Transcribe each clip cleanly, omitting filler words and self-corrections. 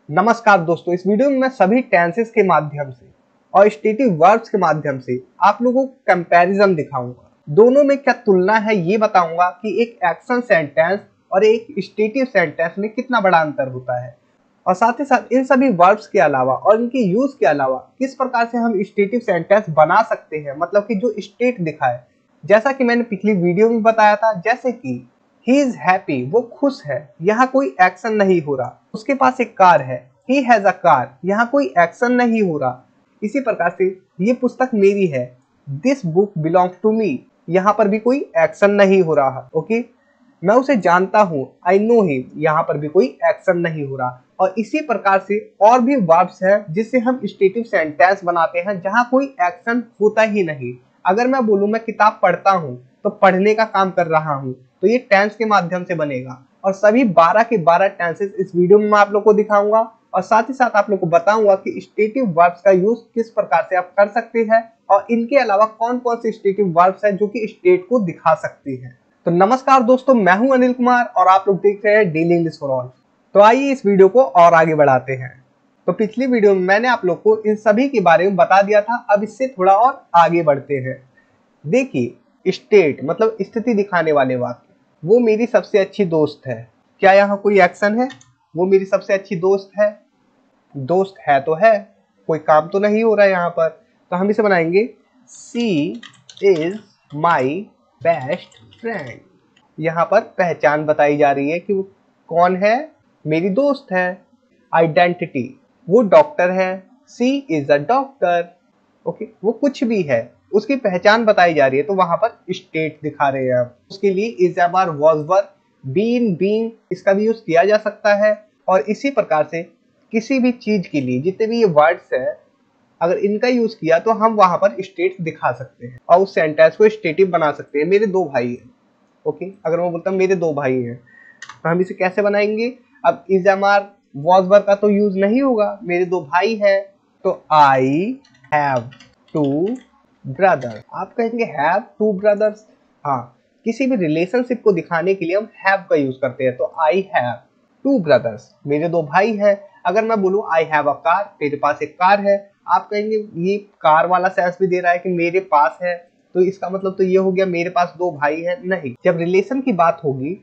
नमस्कार दोस्तों, इस वीडियो में मैं सभी टेंसेस के माध्यम से और स्टेटिव वर्ब्स के माध्यम से आप लोगों को कंपैरिजन दिखाऊंगा। दोनों में क्या तुलना है ये बताऊंगा कि एक एक्शन सेंटेंस और एक स्टेटिव सेंटेंस में कितना बड़ा अंतर होता है, और साथ ही साथ इन सभी वर्ब्स के अलावा और इनके यूज के अलावा किस प्रकार से हम स्टेटिव सेंटेंस बना सकते हैं, मतलब कि जो स्टेट दिखाए। जैसा कि मैंने पिछली वीडियो में बताया था, जैसे कि ही इज हैप्पी, वो खुश है, यहाँ कोई एक्शन नहीं हो रहा। उसके पास एक कार है, ही हैज अ कार, यहाँ कोई एक्शन नहीं हो रहा। इसी प्रकार से ये पुस्तक मेरी है, this book belong to me, यहाँ पर भी कोई एक्शन नहीं हो रहा। ओके, मैं उसे जानता हूँ, आई नो हिम, यहाँ पर भी कोई एक्शन नहीं हो रहा। और इसी प्रकार से और भी वर्ब्स है जिससे हम स्टेटिव सेंटेंस बनाते हैं जहाँ कोई एक्शन होता ही नहीं। अगर मैं बोलूँ मैं किताब पढ़ता हूँ, तो पढ़ने का काम कर रहा हूँ, तो ये टेंस के माध्यम से बनेगा। और सभी 12 के 12 टेंसेस इस वीडियो में मैं आप लोग को दिखाऊंगा, और साथ ही साथ आप लोग को बताऊंगा कि स्टेटिव वर्ब्स का यूज किस प्रकार से आप कर सकते हैं, और इनके अलावा कौन कौन से स्टेटिव वर्ब्स हैं जो कि स्टेट को दिखा सकती हैं। तो नमस्कार दोस्तों, मैं हूं अनिल कुमार और आप लोग देख रहे हैं डेली इंग्लिश फॉर ऑल। तो आइए इस वीडियो को और आगे बढ़ाते हैं। तो पिछली वीडियो में मैंने आप लोग को इन सभी के बारे में बता दिया था, अब इससे थोड़ा और आगे बढ़ते हैं। देखिए, स्टेट मतलब स्थिति दिखाने वाले वाक्य। वो मेरी सबसे अच्छी दोस्त है, क्या यहाँ कोई एक्शन है? वो मेरी सबसे अच्छी दोस्त है, दोस्त है तो है, कोई काम तो नहीं हो रहा है यहाँ पर। तो हम इसे बनाएंगे सी इज माई बेस्ट फ्रेंड। यहाँ पर पहचान बताई जा रही है कि वो कौन है, मेरी दोस्त है। आइडेंटिटी, वो डॉक्टर है, सी इज अ डॉक्टर। ओके, वो कुछ भी है, उसकी पहचान बताई जा रही है, तो वहां पर स्टेट दिखा रहे हैं हम। उसके लिए इज एबार वॉज वर बीन बीइंग इसका भी यूज किया जा सकता है। और इसी प्रकार से किसी भी चीज के लिए जितने भी ये वर्ड्स हैं, अगर इनका यूज किया तो हम वहां पर स्टेट दिखा सकते हैं और उस सेंटेंस को स्टेटिव बना सकते हैं। मेरे दो भाई हैं। ओके, अगर मैं बोलता हूँ मेरे दो भाई हैं, तो हम इसे कैसे बनाएंगे? अब इज एमआर वॉज वर का तो यूज नहीं होगा, मेरे दो भाई हैं, तो आई हैव टू ब्रदर। आप कहेंगे हैव टू ब्रदर्स, हाँ, किसी भी रिलेशनशिप को दिखाने के लिए हम हैव का यूज करते हैं। तो आई हैव टू ब्रदर्स, मेरे दो भाई हैं। अगर मैं बोलूँ आई हैव अ कार, मेरे पास एक कार है, आप कहेंगे ये कार वाला सेंस भी दे रहा है कि मेरे पास है, तो इसका मतलब तो ये हो गया मेरे पास दो भाई है। नहीं, जब रिलेशन की बात होगी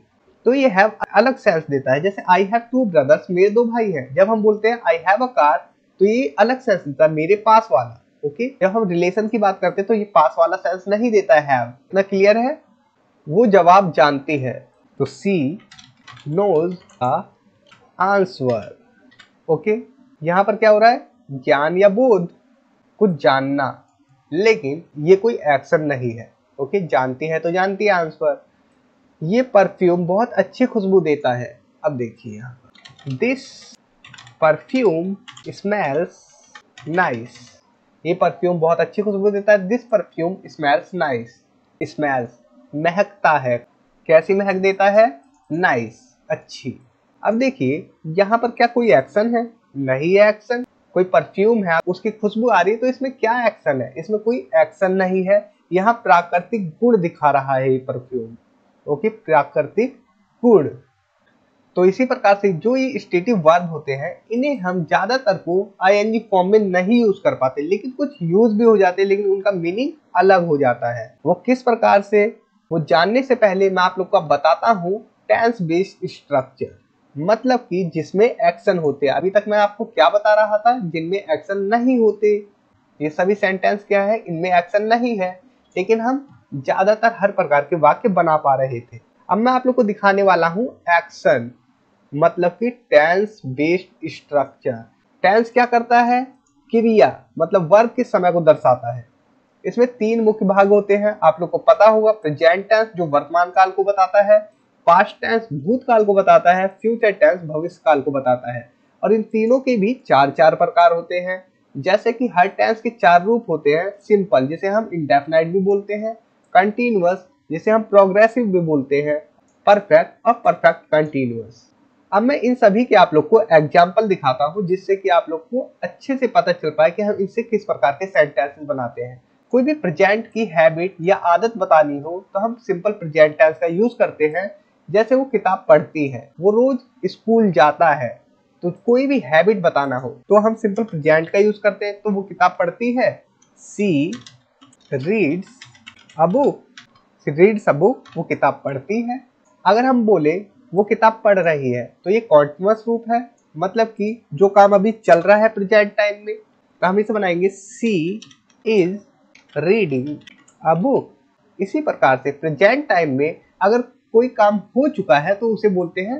तो ये हैव अलग सेंस देता है। जैसे आई हैव टू ब्रदर्स, मेरे दो भाई हैं। जब हम बोलते हैं आई हैव अ कार, तो ये अलग सेंस देता है, मेरे पास वाला। ओके, जब हम रिलेशन की बात करते हैं तो ये पास वाला सेंस नहीं देता है हैव। इतना क्लियर है? वो जवाब जानती है, तो सी नोज द आंसर। ओके, यहाँ पर क्या हो रहा है? ज्ञान या बोध, कुछ जानना, लेकिन ये कोई एक्शन नहीं है। ओके, जानती है तो जानती है आंसर। ये परफ्यूम बहुत अच्छी खुशबू देता है। अब देखिए यहाँ पर, दिस परफ्यूम स्मेल्स नाइस। ये परफ्यूम बहुत अच्छी खुशबू देता है। This perfume smells nice. Smells, महकता है। कैसी महक देता है? नाइस, अच्छी। अब देखिए यहाँ पर क्या कोई एक्शन है? नहीं है एक्शन। कोई परफ्यूम है, उसकी खुशबू आ रही है, तो इसमें क्या एक्शन है? इसमें कोई एक्शन नहीं है। यहाँ प्राकृतिक गुण दिखा रहा है ये परफ्यूम। ओके, प्राकृतिक गुण। तो इसी प्रकार से जो ये स्टेटिव वर्ब होते हैं, इन्हें हम ज्यादातर को आईएनजी फॉर्म में नहीं यूज कर पाते, लेकिन कुछ यूज भी हो जाते हैं, लेकिन उनका मीनिंग अलग हो जाता है। वो किस प्रकार से, वो जानने से पहले मैं आप लोग को बताता हूँ टेंस बेस्ड स्ट्रक्चर, मतलब कि जिसमें एक्शन होते हैं। अभी तक मैं आपको क्या बता रहा था? जिनमें एक्शन नहीं होते। ये सभी सेंटेंस क्या है? इनमें एक्शन नहीं है, लेकिन हम ज्यादातर हर प्रकार के वाक्य बना पा रहे थे। अब मैं आप लोग को दिखाने वाला हूँ एक्शन, मतलब कि टेंस बेस्ड स्ट्रक्चर। टेंस क्या करता है? क्रिया, मतलब वर्ब के समय को दर्शाता है। इसमें तीन मुख्य भाग होते हैं, आप लोग को पता होगा। प्रेजेंट टेंस जो वर्तमान काल को बताता है, पास्ट टेंस भूतकाल को बताता है, फ्यूचर टेंस भविष्य काल को बताता है। और इन तीनों के भी चार चार प्रकार होते हैं। जैसे कि हर टेंस के चार रूप होते हैं। सिंपल, जिसे हम इंडेफिनाइट भी बोलते हैं, कंटिन्यूअस, जिसे हम प्रोग्रेसिव भी बोलते हैं, परफेक्ट और परफेक्ट कंटिन्यूअस। अब मैं इन सभी के आप लोग को एग्जाम्पल दिखाता हूँ, जिससे कि आप लोग को अच्छे से पता चल पाए कि हम इनसे किस प्रकार के सेंटेंसेस बनाते हैं। कोई भी प्रेजेंट की हैबिट या आदत बतानी हो तो हम सिंपल प्रेजेंट टेंस का यूज करते हैं। जैसे वो किताब पढ़ती है, वो रोज स्कूल जाता है, तो कोई भी हैबिट बताना हो तो हम सिंपल प्रेजेंट का यूज करते हैं। तो वो किताब पढ़ती है, she reads a book, reads a book, वो किताब पढ़ती है। अगर हम बोले वो किताब पढ़ रही है तो ये कॉन्टिन्यूअस रूप है, मतलब कि जो काम अभी चल रहा है प्रेजेंट टाइम में, तो हम इसे बनाएंगे सी इज रीडिंग अ बुक। इसी प्रकार से प्रेजेंट टाइम में अगर कोई काम हो चुका है तो उसे बोलते हैं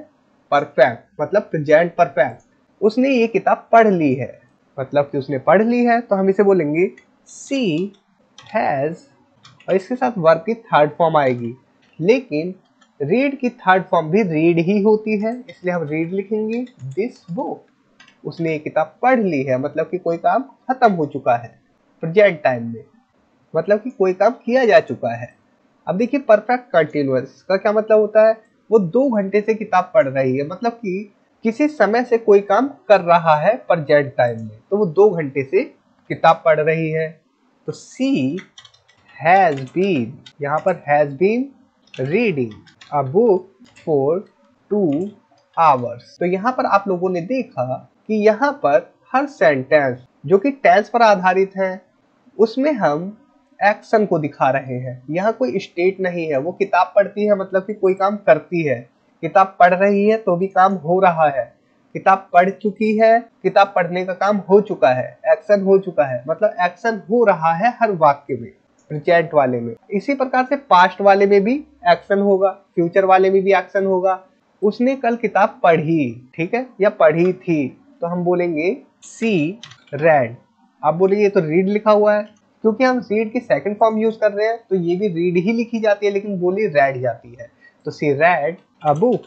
परफेक्ट, मतलब प्रेजेंट परफेक्ट। उसने ये किताब पढ़ ली है, मतलब कि उसने पढ़ ली है, तो हम इसे बोलेंगे सी हैज, और इसके साथ वर्ब की थर्ड फॉर्म आएगी। लेकिन रीड की थर्ड फॉर्म भी रीड ही होती है, इसलिए हम रीड लिखेंगे दिस बुक। उसने ये किताब पढ़ ली है, मतलब कि कोई काम खत्म हो चुका है प्रेजेंट टाइम में, मतलब कि कोई काम किया जा चुका है। अब देखिए परफेक्ट कंटिन्यूअस का क्या मतलब होता है, वो 2 घंटे से किताब पढ़ रही है, मतलब कि किसी समय से कोई काम कर रहा है प्रेजेंट टाइम में, तो वो 2 घंटे से किताब पढ़ रही है। तो सी हैज बीन, यहाँ पर has been reading a book for 2 hours. तो यहाँ पर आप लोगों ने देखा कि यहाँ पर हर सेंटेंस जो कि टेंस पर आधारित है उसमें हम एक्शन को दिखा रहे हैं। यहाँ कोई स्टेट नहीं है, वो किताब पढ़ती है मतलब कि कोई काम करती है, किताब पढ़ रही है तो भी काम हो रहा है, किताब पढ़ चुकी है, किताब पढ़ने का काम हो चुका है, एक्शन हो चुका है, मतलब एक्शन हो रहा है हर वाक्य में, प्रेजेंट वाले में। इसी प्रकार से पास्ट वाले में भी एक्शन होगा, फ्यूचर वाले में भी एक्शन होगा। उसने कल किताब पढ़ी, ठीक है, या पढ़ी थी, तो हम बोलेंगे सी रेड। आप बोलेंगे ये तो रीड लिखा हुआ है, क्योंकि हम रीड की सेकंड फॉर्म यूज कर रहे हैं तो ये भी रीड ही लिखी जाती है, लेकिन बोली रेड जाती है। तो सी रेड अ बुक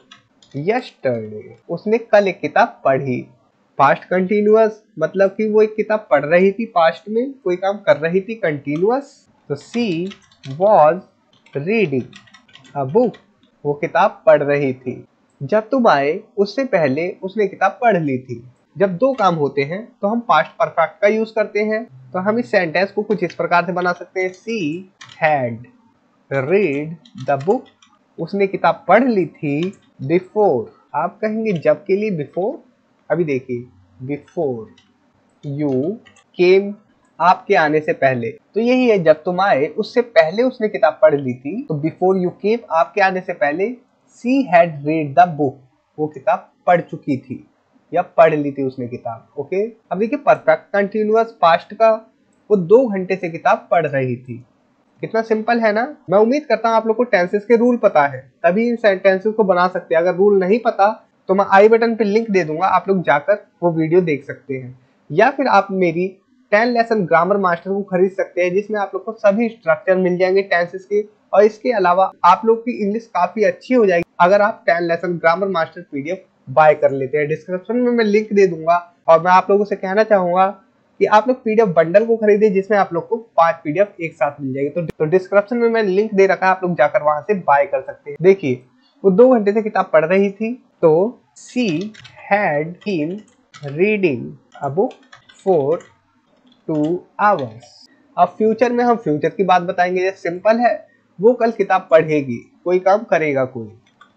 यस्टरडे, उसने कल एक किताब पढ़ी। पास्ट कंटिन्यूअस, मतलब कि वो एक किताब पढ़ रही थी, पास्ट में कोई काम कर रही थी कंटिन्यूअस। तो सी वॉज रीडिंग अ बुक, वो किताब पढ़ रही थी। जब तुम आए उससे पहले उसने किताब पढ़ ली थी। जब दो काम होते हैं तो हम पास्ट परफेक्ट का यूज करते हैं। तो हम इस सेंटेंस को कुछ इस प्रकार से बना सकते हैं, she had read the book, उसने किताब पढ़ ली थी बिफोर। आप कहेंगे जब के लिए बिफोर, अभी देखिए बिफोर यू केम, आपके आने से पहले, तो यही है जब तुम आए उससे पहले उसने किताब पढ़ ली थी। तो बिफोर यू केम, आपके आने से पहले, she had read the book, वो किताब पढ़ चुकी थी या पढ़ ली थी उसने किताब। ओके, अब देखिए परफेक्ट कंटिन्यूअस पास्ट का, वो 2 घंटे से किताब पढ़ रही थी। कितना सिंपल है ना। मैं उम्मीद करता हूँ आप लोग को टेंसेस के रूल पता है, तभी इन सेंटेंसेस को बना सकते हैं। अगर रूल नहीं पता तो मैं आई बटन पे लिंक दे दूंगा, आप लोग जाकर वो वीडियो देख सकते हैं, या फिर आप मेरी 10 लेसन ग्रामर मास्टर को खरीद सकते हैं, जिसमें आप लोग को सभी स्ट्रक्चर मिल जाएंगे टेंसेस के। और इसके अलावा आप लोग की इंग्लिश काफी अच्छी हो जाएगी अगर आप 10 lesson grammar master PDF buy कर लेते हैं। डिस्क्रिप्शन में मैं लिंक दे दूंगा। और मैं आप लोगों से कहना चाहूंगा कि आप लोग पीडीएफ बंडल को खरीदे, जिसमें आप लोग को 5 पीडीएफ एक साथ मिल जाएगी। तो डिस्क्रिप्शन में मैं लिंक दे रखा है, आप लोग जाकर वहां से बाय कर सकते हैं। देखिए वो 2 घंटे से किताब पढ़ रही थी, तो she had been reading a book for 2 hours. अब फ्यूचर में हम फ्यूचर की बात बताएंगे। ये सिंपल है, वो कल किताब पढ़ेगी, कोई काम करेगा कोई,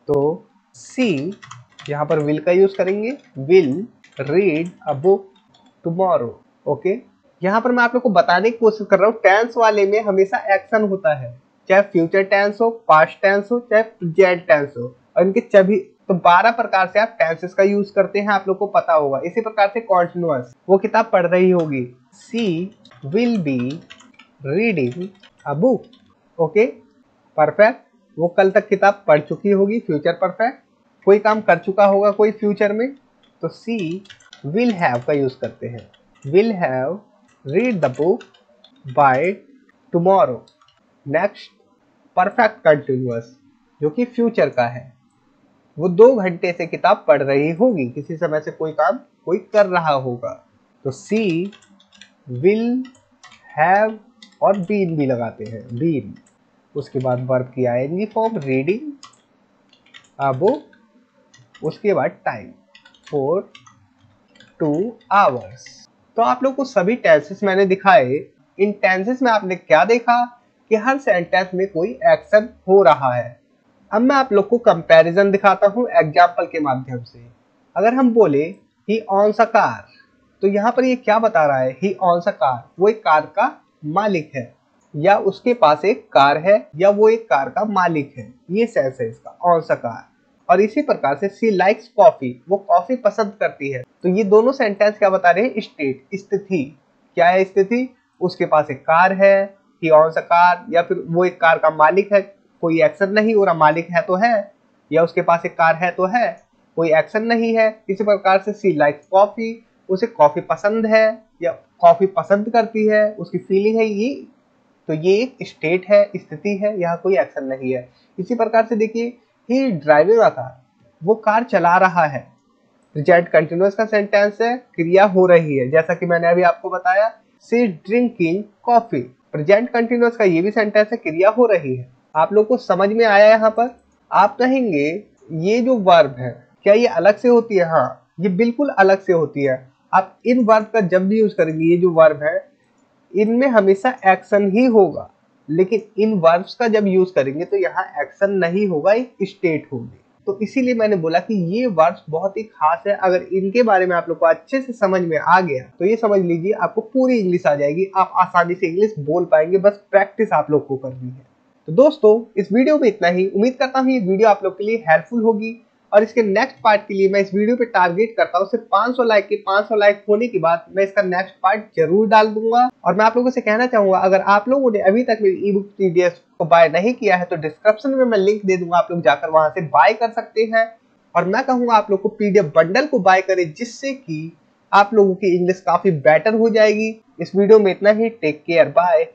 तो सी यहाँ पर विल का यूज करेंगे, will read a book tomorrow. Okay, यहाँ पर मैं आप लोग को बताने की कोशिश कर रहा हूँ, टेंस वाले में हमेशा एक्शन होता है, चाहे फ्यूचर टेंस हो, पास्ट टेंस हो, चाहे प्रेजेंट टेंस हो। और इनके सभी तो 12 प्रकार से आप टेंसेस का यूज करते हैं, आप लोग को पता होगा। इसी प्रकार से कॉन्टिन्यूअस, वो किताब पढ़ रही होगी, she will be reading a book. Okay, perfect, वो कल तक किताब पढ़ चुकी होगी, फ्यूचर परफेक्ट, कोई काम कर चुका होगा कोई फ्यूचर में, तो सी विल हैव का यूज करते हैं, will have read the book by tomorrow. Next perfect continuous, जो कि फ्यूचर का है, वो 2 घंटे से किताब पढ़ रही होगी, किसी समय से कोई काम कोई कर रहा होगा, तो सी विल हैव, और बीन भी लगाते हैं, बीन। उसके बाद वर्ब की ING form reading a book, उसके बाद टाइम फॉर 2 आवर्स। तो आप लोग को सभी टेंसेस मैंने दिखाए। इन टेंसेस में आपने क्या देखा कि हर सेंटेंस में कोई एक्शन हो रहा है। अब मैं आप लोग को कंपैरिजन दिखाता हूँ एग्जाम्पल के माध्यम से। अगर हम बोले ही ऑन्स अ कार। तो यहाँ पर ये क्या बता रहा है, ही ऑन्स अ कार, वो एक कार का मालिक है या उसके पास एक कार है या वो एक कार का मालिक है, ये सेंस है इसका, ऑन्स अ कार। और इसी प्रकार से सी लाइक्स कॉफी, वो कॉफी पसंद करती है। तो ये दोनों सेंटेंस क्या बता रहे हैं, स्टेट, स्थिति। क्या है स्थिति, उसके पास एक कार है, ही ऑन्स अ कार, या फिर वो एक कार का मालिक है, कोई एक्शन नहीं हो रहा, मालिक है तो है, या उसके पास एक कार है तो है, कोई एक्शन नहीं है। इसी प्रकार से सी लाइक्स कॉफी, उसे कॉफी पसंद है या कॉफी पसंद करती है, उसकी फीलिंग है ये। तो ये एक स्टेट है, स्थिति है, यहाँ कोई एक्शन नहीं है। इसी प्रकार से देखिए, ही ड्राइविंग अ कार, वो कार चला रहा है। प्रेजेंट कंटिन्यूअस का सेंटेंस है, क्रिया हो रही है, जैसा कि मैंने अभी आपको बताया, सी ड्रिंकिंग कॉफी। प्रेजेंट कंटिन्यूअस का ये भी सेंटेंस है, क्रिया हो रही है। आप लोग को समझ में आया यहाँ पर? आप कहेंगे ये जो वर्ब है क्या ये अलग से होती है? हाँ, ये बिल्कुल अलग से होती है। आप इन वर्ब का जब भी यूज करेंगे, ये जो वर्ब है इनमें हमेशा एक्शन ही होगा, लेकिन इन वर्ब्स का जब यूज करेंगे तो यहाँ एक्शन नहीं होगा, एक स्टेट होगी। तो इसीलिए मैंने बोला कि ये वर्ड्स बहुत ही खास है। अगर इनके बारे में आप लोग को अच्छे से समझ में आ गया तो ये समझ लीजिए आपको पूरी इंग्लिश आ जाएगी, आप आसानी से इंग्लिश बोल पाएंगे, बस प्रैक्टिस आप लोग को करनी है। तो दोस्तों, इस वीडियो में इतना ही। उम्मीद करता हूँ ये वीडियो आप लोग के लिए हेल्पफुल होगी, और इसके नेक्स्ट पार्ट के लिए मैं इस वीडियो पे टारगेट करता हूँ सिर्फ 500 लाइक के। 500 लाइक होने के बाद मैं इसका नेक्स्ट पार्ट जरूर डाल दूंगा। और मैं आप लोगों से कहना चाहूंगा, अगर आप लोगों ने अभी तक मेरी ई बुक पीडीएफ को बाय नहीं किया है तो डिस्क्रिप्शन में मैं लिंक दे दूंगा, आप लोग जाकर वहां से बाय कर सकते हैं। और मैं कहूंगा आप लोग को पीडीएफ बंडल को बाय करें, जिससे कि आप लोगों की इंग्लिश काफी बेटर हो जाएगी। इस वीडियो में इतना ही। Take care, bye.